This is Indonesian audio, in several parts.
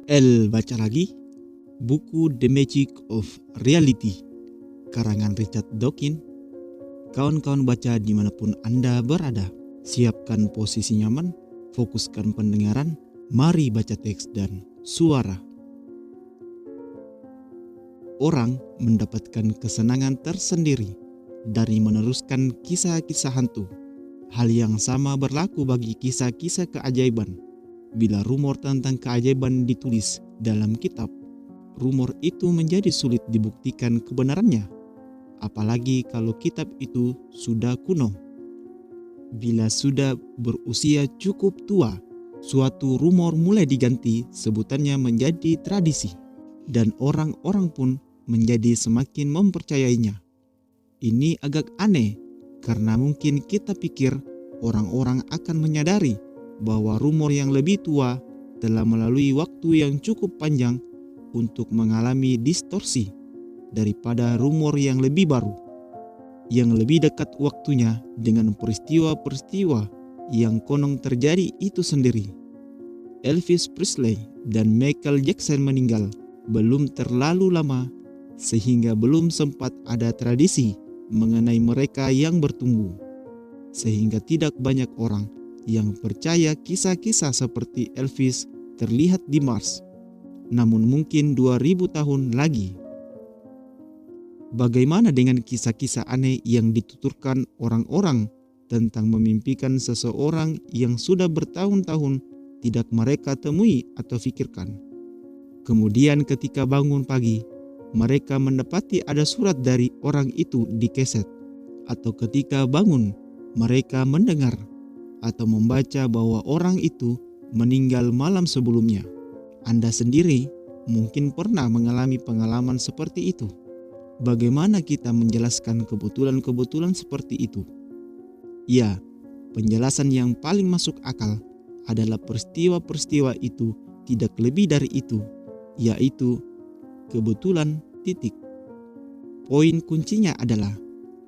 Baca lagi buku The Magic of Reality karangan Richard Dawkins. Kawan-kawan baca dimanapun Anda berada, siapkan posisi nyaman, fokuskan pendengaran, mari baca teks dan suara. Orang mendapatkan kesenangan tersendiri dari meneruskan kisah-kisah hantu. Hal yang sama berlaku bagi kisah-kisah keajaiban. Bila rumor tentang keajaiban ditulis dalam kitab, rumor itu menjadi sulit dibuktikan kebenarannya. Apalagi kalau kitab itu sudah kuno. Bila sudah berusia cukup tua, suatu rumor mulai diganti sebutannya menjadi tradisi, dan orang-orang pun menjadi semakin mempercayainya. Ini agak aneh, karena mungkin kita pikir orang-orang akan menyadari bahwa rumor yang lebih tua telah melalui waktu yang cukup panjang untuk mengalami distorsi daripada rumor yang lebih baru, yang lebih dekat waktunya dengan peristiwa-peristiwa yang konon terjadi itu sendiri. Elvis Presley dan Michael Jackson meninggal belum terlalu lama, sehingga belum sempat ada tradisi mengenai mereka yang bertumbuh, sehingga tidak banyak orang yang percaya kisah-kisah seperti Elvis terlihat di Mars. Namun mungkin 2000 tahun lagi. Bagaimana dengan kisah-kisah aneh yang dituturkan orang-orang tentang memimpikan seseorang yang sudah bertahun-tahun tidak mereka temui atau pikirkan? Kemudian ketika bangun pagi, mereka mendapati ada surat dari orang itu di keset. Atau ketika bangun, mereka mendengar atau membaca bahwa orang itu meninggal malam sebelumnya. Anda sendiri mungkin pernah mengalami pengalaman seperti itu. Bagaimana kita menjelaskan kebetulan-kebetulan seperti itu? Ya, penjelasan yang paling masuk akal adalah peristiwa-peristiwa itu tidak lebih dari itu, yaitu kebetulan titik. Poin kuncinya adalah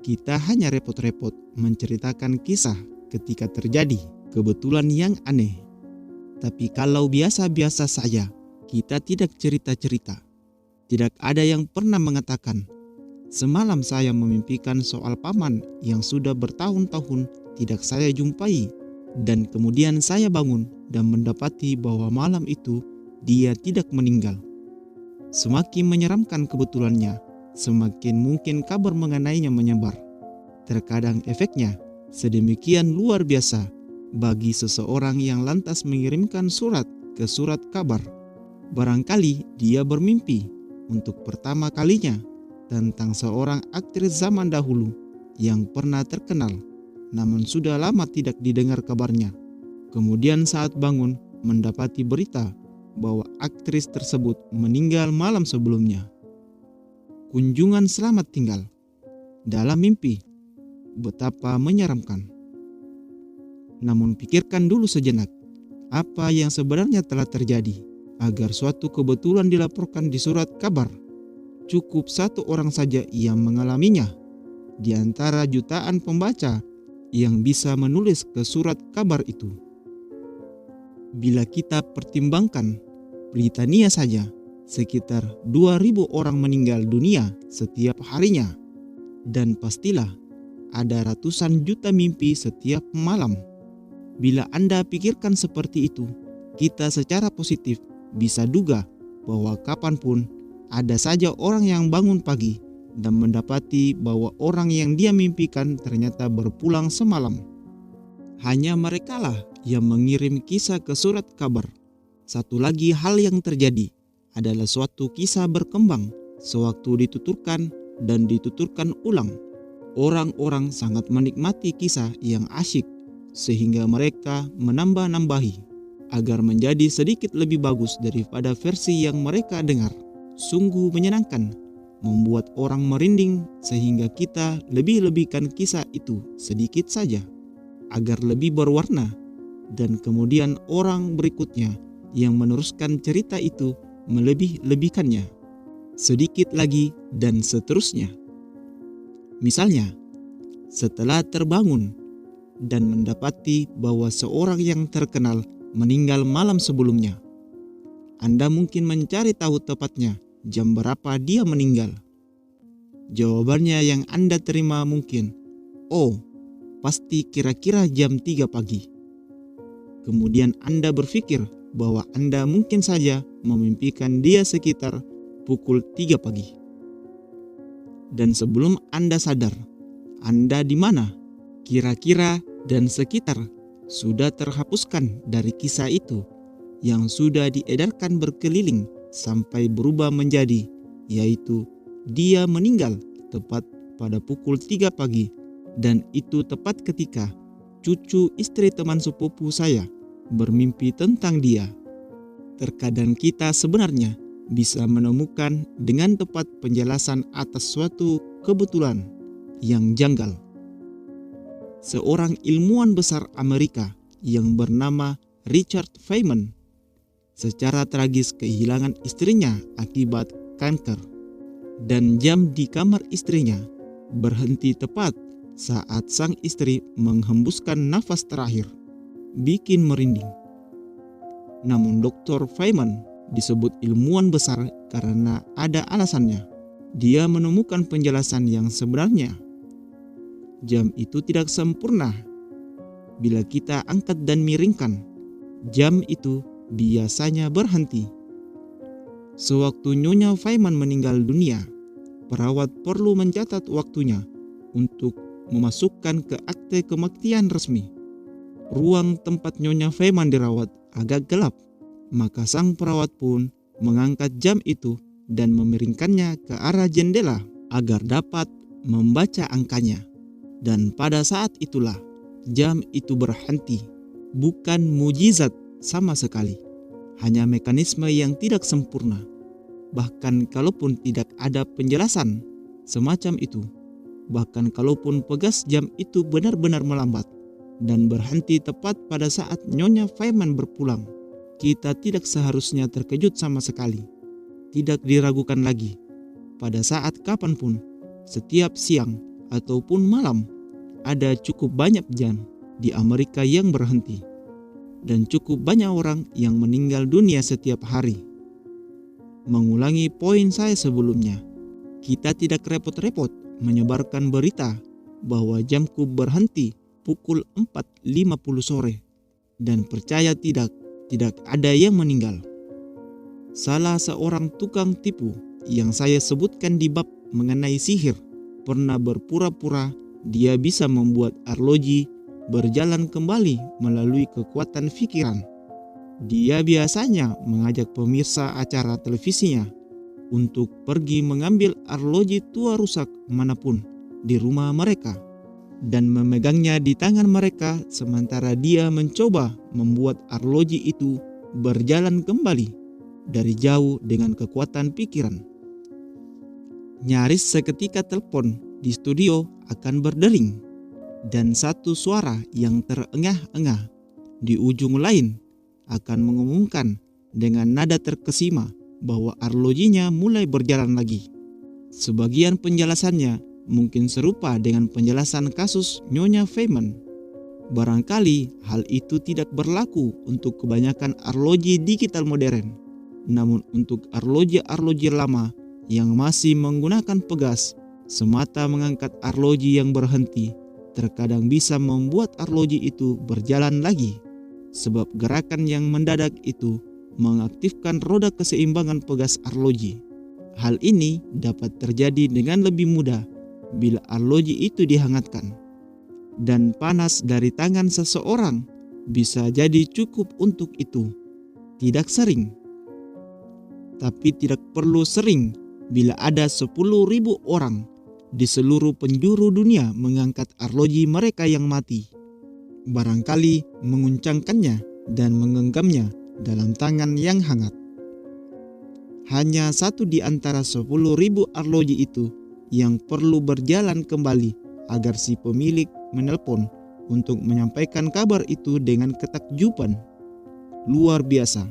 kita hanya repot-repot menceritakan kisah ketika terjadi kebetulan yang aneh. Tapi kalau biasa-biasa saja, kita tidak cerita-cerita. Tidak ada yang pernah mengatakan, "Semalam saya memimpikan soal paman yang sudah bertahun-tahun tidak saya jumpai, dan kemudian saya bangun dan mendapati bahwa malam itu dia tidak meninggal." Semakin menyeramkan kebetulannya, semakin mungkin kabar mengenainya menyebar. Terkadang efeknya sedemikian luar biasa bagi seseorang yang lantas mengirimkan surat ke surat kabar. Barangkali dia bermimpi untuk pertama kalinya tentang seorang aktris zaman dahulu yang pernah terkenal, namun sudah lama tidak didengar kabarnya. Kemudian saat bangun mendapati berita bahwa aktris tersebut meninggal malam sebelumnya. Kunjungan selamat tinggal dalam mimpi, betapa menyeramkan. Namun pikirkan dulu sejenak, apa yang sebenarnya telah terjadi agar suatu kebetulan dilaporkan di surat kabar. Cukup satu orang saja yang mengalaminya di antara jutaan pembaca yang bisa menulis ke surat kabar itu. Bila kita pertimbangkan, Britania saja sekitar 2000 orang meninggal dunia setiap harinya, dan pastilah ada ratusan juta mimpi setiap malam. Bila Anda pikirkan seperti itu, kita secara positif bisa duga bahwa kapanpun ada saja orang yang bangun pagi dan mendapati bahwa orang yang dia mimpikan ternyata berpulang semalam. Hanya merekalah yang mengirim kisah ke surat kabar. Satu lagi hal yang terjadi adalah suatu kisah berkembang sewaktu dituturkan dan dituturkan ulang. Orang-orang sangat menikmati kisah yang asyik sehingga mereka menambah-nambahi agar menjadi sedikit lebih bagus daripada versi yang mereka dengar. Sungguh menyenangkan, membuat orang merinding sehingga kita lebih-lebihkan kisah itu sedikit saja agar lebih berwarna, dan kemudian orang berikutnya yang meneruskan cerita itu melebih-lebihkannya sedikit lagi dan seterusnya. Misalnya, setelah terbangun dan mendapati bahwa seorang yang terkenal meninggal malam sebelumnya, Anda mungkin mencari tahu tepatnya jam berapa dia meninggal. Jawabannya yang Anda terima mungkin, "Oh, pasti kira-kira jam 3 pagi." Kemudian Anda berpikir bahwa Anda mungkin saja memimpikan dia sekitar pukul 3 pagi. Dan sebelum Anda sadar, Anda di mana, kira-kira dan sekitar sudah terhapuskan dari kisah itu yang sudah diedarkan berkeliling sampai berubah menjadi, yaitu dia meninggal tepat pada pukul 3 pagi, dan itu tepat ketika cucu istri teman sepupu saya bermimpi tentang dia. Terkadang kita sebenarnya bisa menemukan dengan tepat penjelasan atas suatu kebetulan yang janggal. Seorang ilmuwan besar Amerika yang bernama Richard Feynman secara tragis kehilangan istrinya akibat kanker, dan jam di kamar istrinya berhenti tepat saat sang istri menghembuskan nafas terakhir, bikin merinding. Namun Dr. Feynman disebut ilmuwan besar karena ada alasannya. Dia menemukan penjelasan yang sebenarnya. Jam itu tidak sempurna. Bila kita angkat dan miringkan, jam itu biasanya berhenti. Sewaktu Nyonya Feynman meninggal dunia, perawat perlu mencatat waktunya untuk memasukkan ke akte kematian resmi. Ruang tempat Nyonya Feynman dirawat agak gelap, maka sang perawat pun mengangkat jam itu dan memiringkannya ke arah jendela agar dapat membaca angkanya. Dan pada saat itulah jam itu berhenti. Bukan mujizat sama sekali, hanya mekanisme yang tidak sempurna. Bahkan kalaupun tidak ada penjelasan semacam itu, bahkan kalaupun pegas jam itu benar-benar melambat dan berhenti tepat pada saat Nyonya Feynman berpulang, kita tidak seharusnya terkejut sama sekali. Tidak diragukan lagi. Pada saat kapanpun, setiap siang ataupun malam, ada cukup banyak jam di Amerika yang berhenti. Dan cukup banyak orang yang meninggal dunia setiap hari. Mengulangi poin saya sebelumnya, kita tidak repot-repot menyebarkan berita bahwa jamku berhenti pukul 4.50 sore. Dan percaya tidak ada yang meninggal. Salah seorang tukang tipu yang saya sebutkan di bab mengenai sihir pernah berpura-pura dia bisa membuat arloji berjalan kembali melalui kekuatan pikiran. Dia biasanya mengajak pemirsa acara televisinya untuk pergi mengambil arloji tua rusak manapun di rumah mereka dan memegangnya di tangan mereka sementara dia mencoba membuat arloji itu berjalan kembali dari jauh dengan kekuatan pikiran. Nyaris seketika telepon di studio akan berdering dan satu suara yang terengah-engah di ujung lain akan mengumumkan dengan nada terkesima bahwa arlojinya mulai berjalan lagi. Sebagian penjelasannya mungkin serupa dengan penjelasan kasus Nyonya Feynman. Barangkali hal itu tidak berlaku untuk kebanyakan arloji digital modern. Namun untuk arloji-arloji lama yang masih menggunakan pegas, semata mengangkat arloji yang berhenti terkadang bisa membuat arloji itu berjalan lagi. Sebab gerakan yang mendadak itu mengaktifkan roda keseimbangan pegas arloji. Hal ini dapat terjadi dengan lebih mudah bila arloji itu dihangatkan. Dan panas dari tangan seseorang bisa jadi cukup untuk itu. Tidak sering, tapi tidak perlu sering bila ada 10.000 orang di seluruh penjuru dunia mengangkat arloji mereka yang mati. Barangkali menguncangkannya dan menggenggamnya dalam tangan yang hangat. Hanya satu di antara 10.000 arloji itu yang perlu berjalan kembali agar si pemilik menelpon untuk menyampaikan kabar itu dengan ketakjuban luar biasa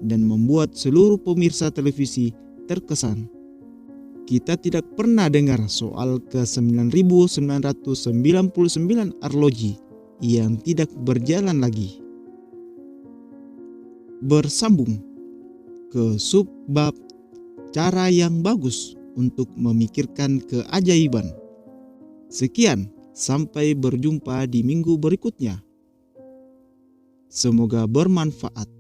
dan membuat seluruh pemirsa televisi terkesan. Kita tidak pernah dengar soal ke-9.999 arloji yang tidak berjalan lagi. Bersambung. ke subbab cara yang bagus untuk memikirkan keajaiban. Sekian, sampai berjumpa di minggu berikutnya. Semoga bermanfaat.